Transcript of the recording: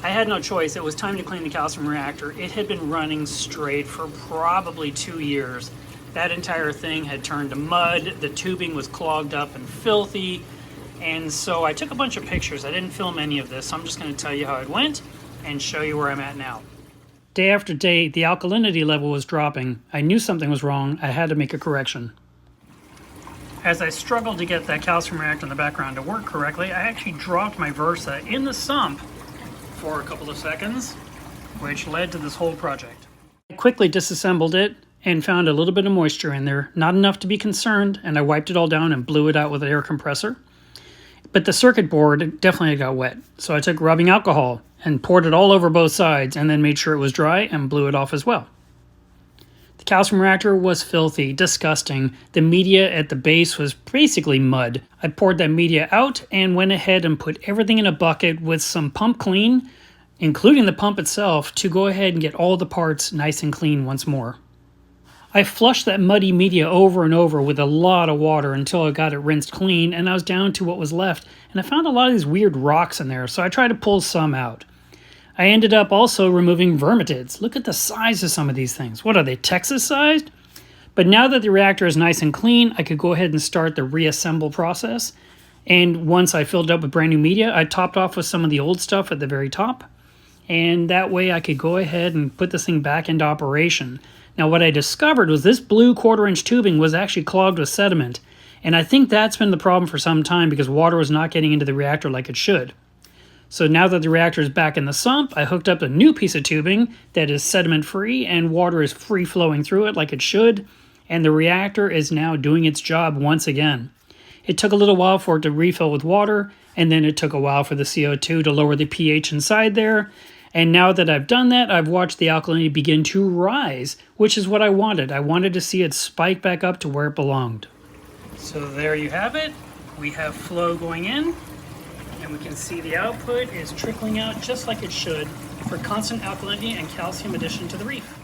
I had no choice. It was time to clean the calcium reactor. It had been running straight for probably 2 years. That entire thing had turned to mud. The tubing was clogged up and filthy. And so I took a bunch of pictures. I didn't film any of this, so I'm just going to tell you how it went and show you where I'm at now. Day after day, the alkalinity level was dropping. I knew something was wrong. I had to make a correction. As I struggled to get that calcium reactor in the background to work correctly, I actually dropped my Versa in the sump for a couple of seconds, which led to this whole project. I quickly disassembled it and found a little bit of moisture in there, not enough to be concerned, and I wiped it all down and blew it out with an air compressor. But the circuit board definitely got wet, so I took rubbing alcohol and poured it all over both sides and then made sure it was dry and blew it off as well. The calcium reactor was filthy, disgusting. The media at the base was basically mud. I poured that media out and went ahead and put everything in a bucket with some pump clean, including the pump itself, to go ahead and get all the parts nice and clean once more. I flushed that muddy media over and over with a lot of water until I got it rinsed clean, and I was down to what was left, and I found a lot of these weird rocks in there, so I tried to pull some out. I ended up also removing vermitids. Look at the size of some of these things. What are they, Texas-sized? But now that the reactor is nice and clean, I could go ahead and start the reassemble process. And once I filled it up with brand new media, I topped off with some of the old stuff at the very top. And that way I could go ahead and put this thing back into operation. Now what I discovered was this blue 1/4-inch tubing was actually clogged with sediment. And I think that's been the problem for some time because water was not getting into the reactor like it should. So now that the reactor is back in the sump, I hooked up a new piece of tubing that is sediment-free and water is free-flowing through it like it should, and the reactor is now doing its job once again. It took a little while for it to refill with water, and then it took a while for the CO2 to lower the pH inside there, and now that I've done that, I've watched the alkalinity begin to rise, which is what I wanted. I wanted to see it spike back up to where it belonged. So there you have it. We have flow going in. And we can see the output is trickling out just like it should for constant alkalinity and calcium addition to the reef.